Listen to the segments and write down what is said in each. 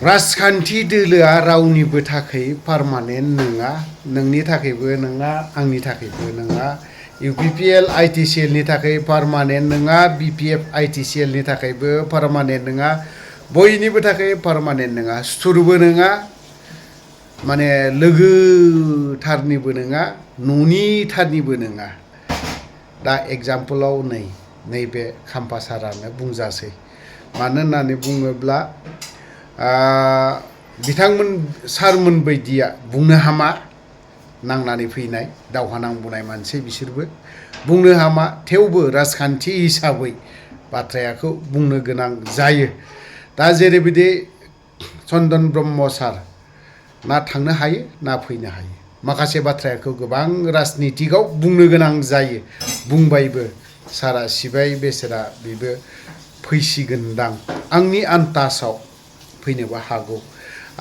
राजखान्थि दोलोआ रावनिबो थाखाय पारमानेन्ट नङा, नोंनि थाखायबो नङा, आंनि थाखायबो नङा। इउपिपिएल आइटिसिएल नि थाखाय पारमानेन्ट नङा, बिपिएफ आइटिसिएल नि थाखायबो पारमानेन्ट नङा, बयनिबो थाखाय पारमानेन्ट नङा, सुथुरबो नङा, माने लोगोथारनिबो नङा, न'निथारनिबो नङा। दा एग्जाम्पलाव नैबे खाम्फा सारानो बुंजासै। मानो होननानै बुङोब्ला बिथांमोन सारमोन बायदिया बुंनो हामा, नांनानै फैनाय दावहा नांबोनाय मानसि बिसोरबो बुंनो हामा, थेवबो राजखान्थि हिसाबै बाथ्राखौ बुंनो गोनां जायो। दा जेरैबायदि चन्दन ब्रह्म सार ना थांनो हायो ना फैनो हायो, माखासे बाथ्राखौ गोबां राजनितिकआव बुंनो गोनां जायो, बुंबायबो। सारा सिबाय बेसेरा बेबो फैसिगोनदां, आंनि आन्दासाव फैनोबो हागौ।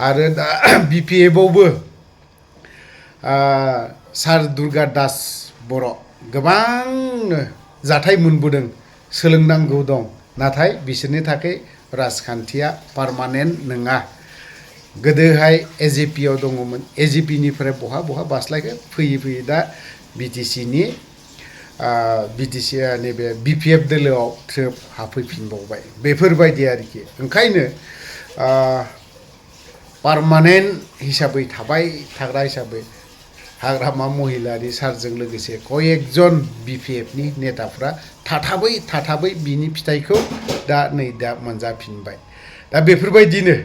आरो दा बिपिएफआवबो सार दुर्गा दास बर' गोबां जाथाय मोनबोदों, सोलोंनांगौ दं, नाथाय बिसोरनि थाखाय राजखान्थिया पारमानेन्ट नङा। गोदोहाय एजिपिआव दङमोन, एजिपिनिफ्राय बहा बास्लायखो, फैयै दा बिटिसिनि नैबे बिपिएफ दोलोआव थ्रोब हाबफैफिनबावबाय, बेफोरबायदि आरोखि। ओंखायनो पारमानेन्ट हिसाबै थाबाय थाग्रा हिसाबै हाग्रामा महिलारि सारजों लोगोसे कयेकजन बिपिएफनि नेताफ्रा थाथाबै बिनि फिथाइखौ दा मोनजाफिनबाय। दा बेफोरबायदिनो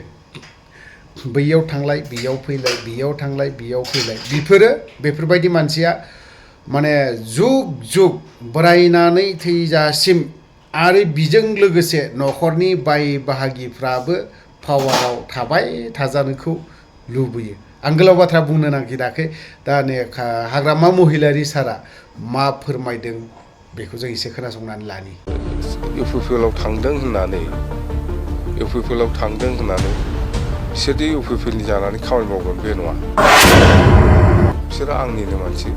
बैयाव थांलाय बेयाव फैलाय, बेयाव थांलाय बेयाव फैलाय, बेफोरबायदि मानसिया माने जुग बोरायनानै थैजासिम, आरो बिजों लोगोसे न'खरनि बाय बाहागिफ्राबो पावाराव थाबाय थाजानोखौ लुबैयो। आं गोलाव बाथ्रा बुंनो नागिराखै। दा हाग्रामा महिलारि सारा मा फोरमायदों बेखौ जों एसे खोनासंनानै लानि। इउपिपिएलआव थांदों होननानै बिसोरदि इउपिपिएलनि जानानै खामानि मावगोन बे नङा। बिसोरो आंनिनो मानसि,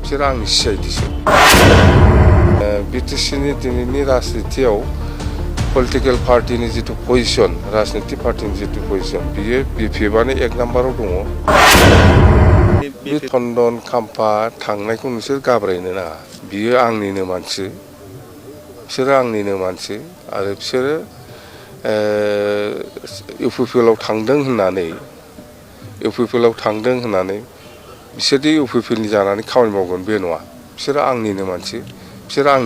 बिसोरो आंनि सिआइटिसो। बिटिसिनि दिनैनि राजनितियाव पलिटिकेल पार्टिनि जिथु पजिसन, राजनिति पार्टिनि जिथु पजिसन, बियो बिपिएफआनो एक नाम्बाराव दङ। बे चन्दन खाम्फा थांनायखौ नोंसोर गाब्रायनो नाङा। बियो आंनिनो मानसि, बिसोरो आंनिनो मानसि, आरो बिसोरो इउपिपिएलआव थांदों होननानै बिसोरदि इउपिपिएलनि जानानै खामानि मावगोन बे नङा। बिसोरो आंनिनो मानसि, बिसोरो आं